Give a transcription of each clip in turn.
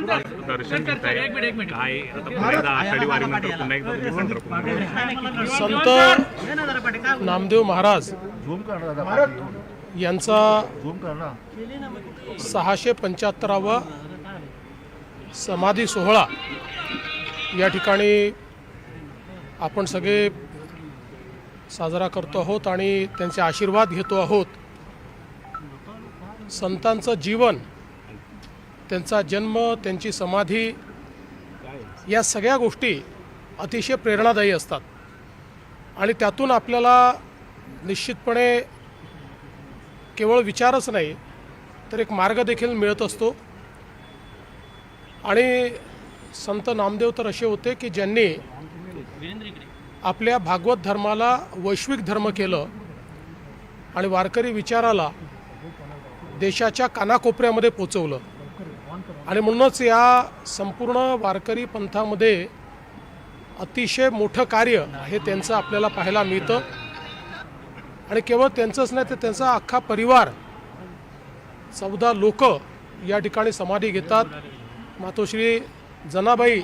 दर्शन घेताय काय आता पुन्हा एकदा आषाढी वारीनंतर पुन्हा एकदा तुम्ही पंढरपूरमध्ये संत नामदेव महाराज यांचा 675वा समाधी सोहळा या ठिकाणी आपण सगळे साजरा करतो आहोत आणि त्यांचे आशीर्वाद घेतो आहोत। संतांचं जीवन, त्यांचा जन्म, त्यांची समाधी या सगळ्या गोष्टी अतिशय प्रेरणादायी असतात आणि त्यातून आपल्याला निश्चितपणे केवळ विचारच नाही तर एक मार्ग देखील मिळत असतो। आणि संत नामदेव तर असे होते की ज्यांनी आपल्या भागवत धर्माला वैश्विक धर्म केलं आणि वारकरी विचाराला देशाच्या कानाकोपऱ्यामध्ये पोचवलं आणि म्हणूनच या संपूर्ण वारकरी पंथामध्ये अतिशय मोठं कार्य हे त्यांचं आपल्याला पाहायला मिळतं। आणि केवळ त्यांचंच नाही तर त्यांचा अख्खा परिवार 14 लोक या ठिकाणी समाधी घेतात। मातोश्री जनाबाई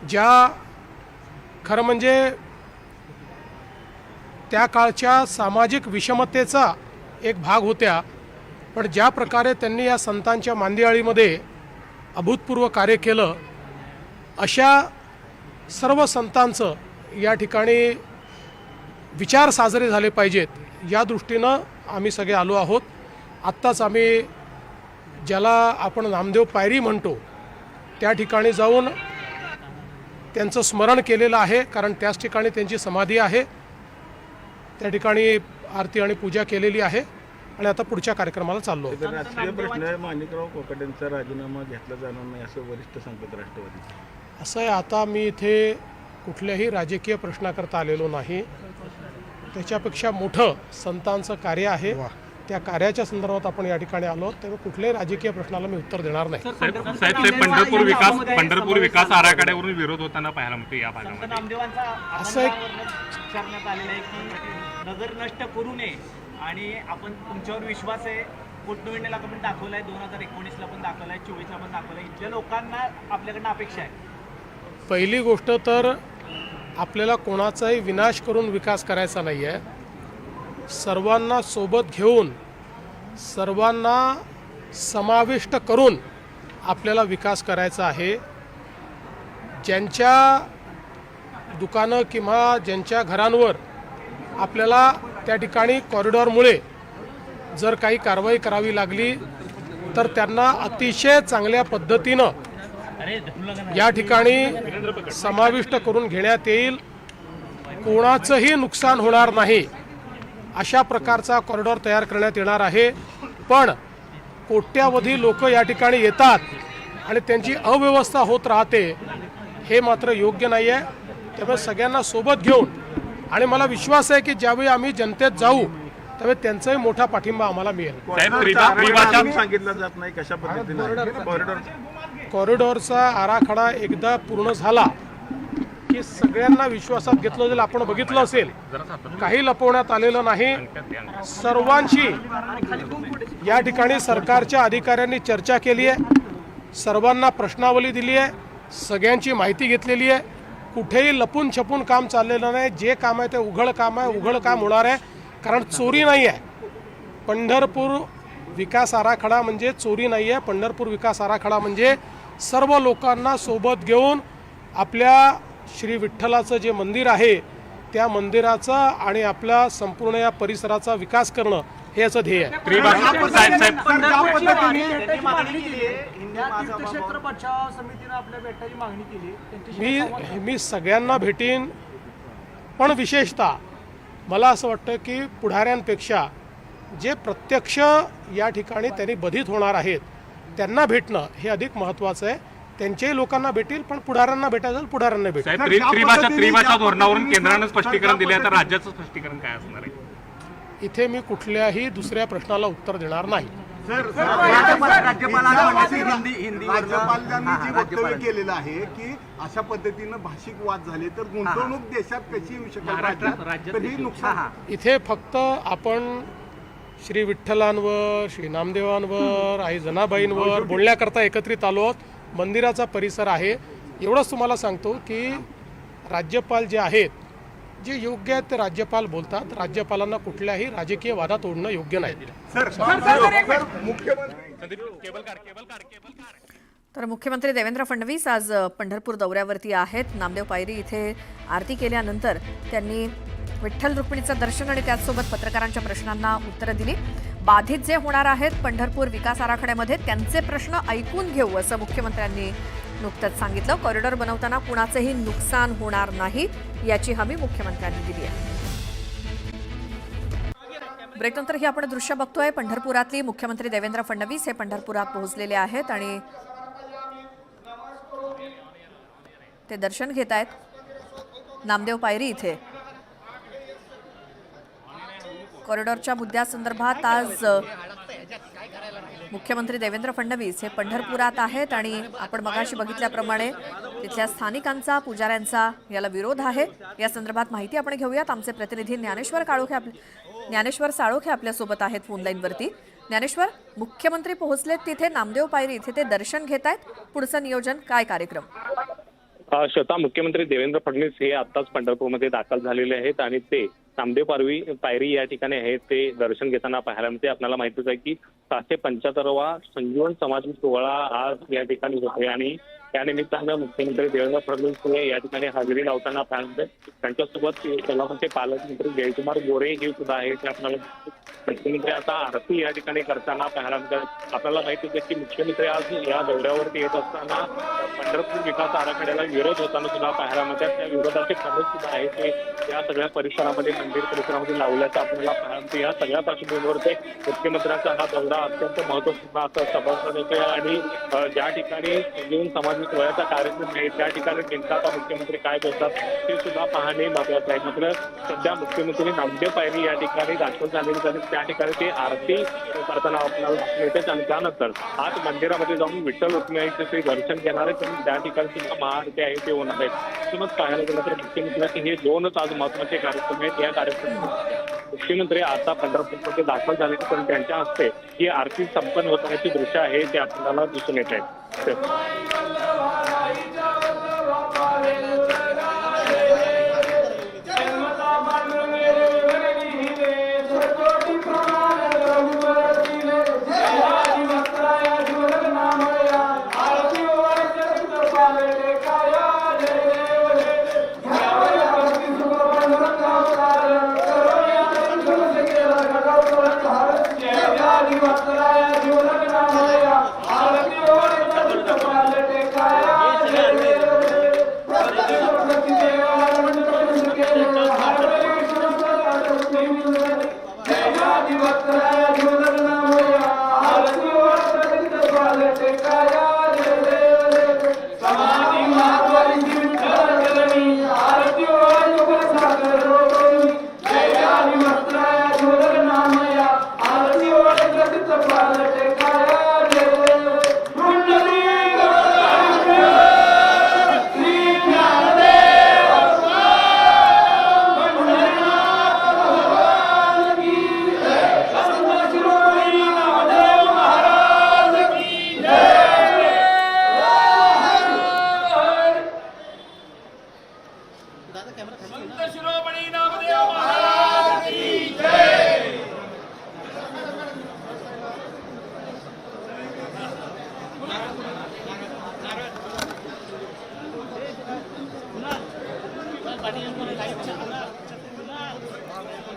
ज्या खरं म्हणजे त्या काळच्या सामाजिक विषमतेचा एक भाग होत्या, पण ज्या प्रकारे त्यांनी या संतांच्या मांदियाळीमध्ये अभूतपूर्व कार्य केलं, अशा सर्व संतांचं या ठिकाणी विचार साजरे झाले पाहिजेत या दृष्टीनं आम्ही सगळे आलो आहोत। आत्ताच आम्ही ज्याला आपण नामदेव पायरी म्हणतो त्या ठिकाणी जाऊन त्यांचं स्मरण केलेलं आहे, कारण त्याच ठिकाणी त्यांची समाधी आहे। त्या ठिकाणी आरती आणि पूजा केलेली आहे आणि आता पुढच्या कार्यक्रमाला चाललो आहोत। राजकीय प्रश्न आहे, माणिकराव कोकाटेंचा राजीनामा घेतला जाणार नाही असं वरिष्ठ सांगतात राष्ट्रवादी। असं आहे, आता मी इथे कुठल्याही राजकीय प्रश्नाकरता आलेलो नाही, त्याच्यापेक्षा मोठं संतांचं कार्य आहे, त्या कार्याच्या संदर्भात आपण या ठिकाणी आलो, तेव्हा कुठल्याही राजकीय प्रश्नाला मी उत्तर देणार नाही। पंढरपूर विकास आराखड्यावरून विरोध होताना पाहायला मिळतो या भागामध्ये। असं एक विचारण्यात आलेलं आहे की नगर नष्ट करू नये आणि आपण तुमच्यावर विश्वास आहे, पोटनिवडणुकीला पण दाखवलाय, 2019ला पण दाखवलाय, 24ला पण दाखवलाय, इथल्या लोकांना आपल्याकडनं अपेक्षा आहे। पहिली गोष्ट तर आपल्याला कोणाचाही विनाश करून विकास करायचा नाही आहे, सर्वांना सोबत घेऊन सर्वांना समाविष्ट करून आपल्याला विकास करायचा आहे। ज्यांच्या दुकानं किंवा ज्यांच्या घरांवर आपल्याला त्या ठिकाणी कॉरिडॉरमुळे जर काही कारवाई करावी लागली तर त्यांना अतिशय चांगल्या पद्धतीनं या ठिकाणी समाविष्ट करून घेण्यात येईल, कोणाचंही नुकसान होणार नाही अशा प्रकारचा कॉरिडॉर तयार करण्यात येणार आहे। पण कोट्यावधी लोक या ठिकाणी येतात आणि त्यांची अव्यवस्था होत राहते, हे मात्र योग्य नाही आहे। त्यामुळे सगळ्यांना सोबत घेऊन आणि मला विश्वास आहे की ज्यावेळी आम्ही जनतेत जाऊ त्यावेळी त्यांचाही मोठा पाठिंबा आम्हाला मिळेल। सांगितलं जात नाही कशा पद्धतीने कॉरिडॉरचा आराखडा एकदा पूर्ण झाला की सगळ्यांना विश्वासात घेतलं जाईल। आपण बघितलं असेल, काही लपवण्यात आलेलं नाही, सर्वांशी या ठिकाणी सरकारच्या अधिकाऱ्यांनी चर्चा केली आहे, सर्वांना प्रश्नावली दिली आहे, सगळ्यांची माहिती घेतलेली आहे, कुठेही लपून छपून काम चाललेलं नाही। जे काम आहे ते उघड काम आहे, उघड काम होणार आहे, कारण चोरी नाही आहे। पंढरपूर विकास आराखडा म्हणजे चोरी नाही आहे, पंढरपूर विकास आराखडा म्हणजे सर्व लोकांना सोबत घेऊन आपल्या श्री विठ्ठलाचं जे मंदिर आहे त्या मंदिराचा आणि आपल्या संपूर्ण या परिसराचा विकास करणं हे याचं ध्येय आहे। मी सगळ्यांना भेटीन, पण विशेषतः मला असं वाटतं की पुढाऱ्यांपेक्षा जे प्रत्यक्ष या ठिकाणी त्यांनी बधित होणार आहेत त्यांना भेटणं हे अधिक महत्त्वाचं आहे। त्यांच्याही लोकांना भेटेल, पण पुढाऱ्यांना भेटायचं पुढाऱ्यांना भेटेल। त्रिभाषा धोरणावरून केंद्रानं स्पष्टीकरण दिले, तर राज्याचं स्पष्टीकरण काय असणार आहे? इथे मी कुठल्याही दुसऱ्या प्रश्नाला उत्तर देणार नाही। राज्यपालांनी जे वक्तव्य केलेलं आहे की अशा पद्धतीनं भाषिक वाद झाले तर गुंतवणूक देशात कशी येऊ शकेल, इथे फक्त आपण श्री विठ्ठलांवर, श्री नामदेवांवर, आई जनाबाईंवर बोलण्याकरता एकत्रित आलो आहोत। मंदिराचा परिसर आहे. एवढंच तुम्हाला सांगतो की राज्यपाल जे आहेत, जे योग्य आहेत ते राज्यपाल बोलतात. राज्यपालांना कुठल्याही राजकीय वादात ओढणं योग्य नाही. तर मुख्यमंत्री देवेंद्र फडणवीस आज पंढरपूर दौऱ्यावरती आहेत. नामदेव पायरी इथे आरती केल्यानंतर त्यांनी विठ्ठल रुक्मिणीचं दर्शन आणि त्याचसोबत पत्रकारांच्या प्रश्नांना उत्तरं दिली. बाधित जे होणार आहेत पंढरपूर विकास आराखड्यामध्ये त्यांचे प्रश्न ऐकून घेऊ असं मुख्यमंत्र्यांनी नुकतंच सांगितलं. कॉरिडॉर बनवताना कुणाचंही नुकसान होणार नाही याची हमी मुख्यमंत्र्यांनी दिली आहे. ब्रेकनंतर ही आपण दृश्य बघतोय. पंढरपुरातली मुख्यमंत्री देवेंद्र फडणवीस हे पंढरपुरात पोहोचलेले आहेत आणि ते दर्शन घेत आहेत नामदेव पायरी इथे. कॉरिडॉरच्या मुद्द्यासंदर्भात आज मुख्यमंत्री देवेंद्र फडणवीस हे पंढरपुरात आहेत आणि आपण मगाशी बघितल्याप्रमाणे तिथल्या स्थानिकांचा, पुजाऱ्यांचा याला विरोध आहे. या संदर्भात माहिती आपण घेऊयात. आमचे प्रतिनिधी ज्ञानेश्वर साळोखे आपल्यासोबत आहेत फोनलाईनवरती. ज्ञानेश्वर, मुख्यमंत्री पोहोचलेत तिथे नामदेव पायरी इथे ते दर्शन घेत आहेत. पुढचं नियोजन काय कार्यक्रम? श्वेता, मुख्यमंत्री देवेंद्र फडणवीस हे आताच पंढरपूरमध्ये दाखल झालेले आहेत आणि ते नामदेव पायरी या ठिकाणी आहेत. ते दर्शन घेताना पाहायला मिळते. आपल्याला माहितीच आहे की 775वा संजीवन समाज सोहळा आज या ठिकाणी होते आणि त्यानिमित्तानं मुख्यमंत्री देवेंद्र फडणवीस हे या ठिकाणी हजेरी लावताना पाहायला मिळते. त्यांच्यासोबत कोल्हापूरचे पालकमंत्री जयकुमार गोरे हे सुद्धा आहेत. ते आपल्याला मुख्यमंत्री आता आरती या ठिकाणी करताना पाहायला मिळतात. आपल्याला माहिती आहे की मुख्यमंत्री आज या दौऱ्यावरती येत असताना पंढरपूर विकास आराखड्याला विरोध होताना सुद्धा पाहायला मिळतात. त्या विरोधाचे फलक सुद्धा आहेत ते या सगळ्या परिसरामध्ये, मंदिर परिसरामध्ये लावल्याचं आपल्याला पाहायला मिळते. या सगळ्या पार्श्वभूमीवर ते मुख्यमंत्र्यांचा हा दौरा अत्यंत महत्वपूर्ण असं समजण्यात येतोय आणि ज्या ठिकाणी संजीवन समाज सोहळ्याचा कार्यक्रम आहे त्या ठिकाणी नेमका आता मुख्यमंत्री काय बोलतात ते सुद्धा पाहणे महत्वाचं आहे. मात्र सध्या मुख्यमंत्री नामदेव पायरी या ठिकाणी दाखल झालेले त्या ठिकाणी ते आरती करताना आपल्याला मिळते आणि त्यानंतर आज मंदिरामध्ये जाऊन विठ्ठल रुक्मिणीचे ते दर्शन घेणार आहेत आणि त्या ठिकाणी सुद्धा महाआरती आहे ते होणार आहेत. तुम्हाला पाहायला गेलं तर मुख्यमंत्र्यांचे हे दोनच आज महत्वाचे कार्यक्रम आहेत. या कार्यक्रमात मुख्यमंत्री आता पंढरपूरमध्ये दाखल झाले पण त्यांच्या हस्ते ही आरती संपन्न होतानाची दृश्य आहे ते आपल्याला दिसून येत आहेत.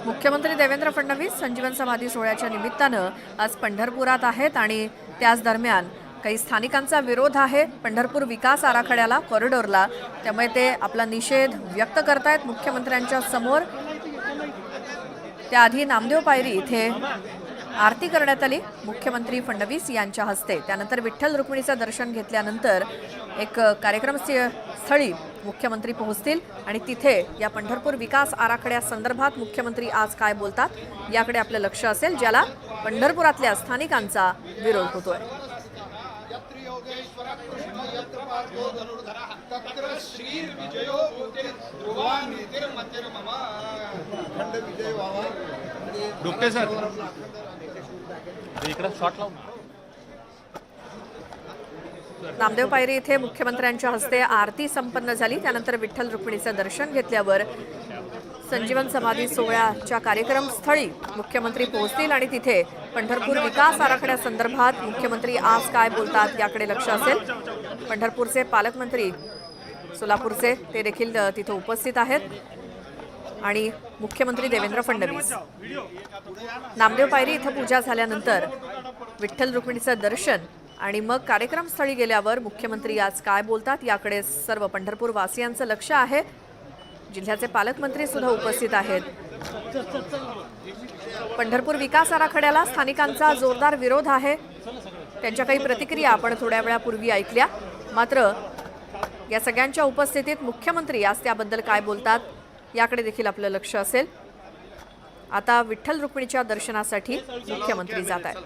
मुख्यमंत्री देवेंद्र फडणवीस संजीवन समाधी सोहळ्याच्या निमित्तानं आज पंढरपुरात आहेत आणि त्याच दरम्यान काही स्थानिकांचा विरोध आहे पंढरपूर विकास आराखड्याला, कॉरिडॉरला. त्यामुळे ते आपला निषेध व्यक्त करतायत मुख्यमंत्र्यांच्या समोर. त्याआधी नामदेव पायरी इथे आरती करण्यात आली मुख्यमंत्री फडणवीस यांच्या हस्ते. त्यानंतर विठ्ठल रुक्मिणीचं दर्शन घेतल्यानंतर एक कार्यक्रम स्थळी मुख्यमंत्री पोहोचतील आणि तिथे या पंढरपूर विकास आराखड्यासंदर्भात मुख्यमंत्री आज काय बोलतात याकडे आपलं लक्ष असेल, ज्याला पंढरपुरातल्या स्थानिकांचा विरोध होतोय. डॉक्टर सर इकडे शॉट लावून नामदेव पायरी इथे मुख्यमंत्र्यांच्या हस्ते आरती संपन्न झाली. त्यानंतर विठ्ठल रुक्मिणीचं दर्शन घेतल्यावर संजीवन समाधी सोहळ्याच्या कार्यक्रमस्थळी मुख्यमंत्री पोहोचतील आणि तिथे पंढरपूर विकास आराखड्यासंदर्भात मुख्यमंत्री आज काय बोलतात याकडे लक्ष असेल. पंढरपूरचे पालकमंत्री सोलापूरचे ते देखील तिथे उपस्थित आहेत आणि मुख्यमंत्री देवेंद्र फडणवीस. नामदेव पायरी इथं पूजा झाल्यानंतर विठ्ठल रुक्मिणीचं दर्शन आणि मग कार्यक्रमस्थळी गेल्यावर मुख्यमंत्री आज काय बोलतात याकडे सर्व पंढरपूर वासियांचं लक्ष आहे. जिल्ह्याचे पालकमंत्री सुद्धा उपस्थित आहेत. पंढरपूर विकास आराखड्याला स्थानिकांचा जोरदार विरोध आहे. त्यांच्या काही प्रतिक्रिया आपण थोड्या वेळापूर्वी ऐकल्या. मात्र या सगळ्यांच्या उपस्थितीत मुख्यमंत्री आज त्याबद्दल काय बोलतात याकडे देखील आपलं लक्ष असेल. आता विठ्ठल रुक्मिणीच्या दर्शनासाठी मुख्यमंत्री जात आहेत.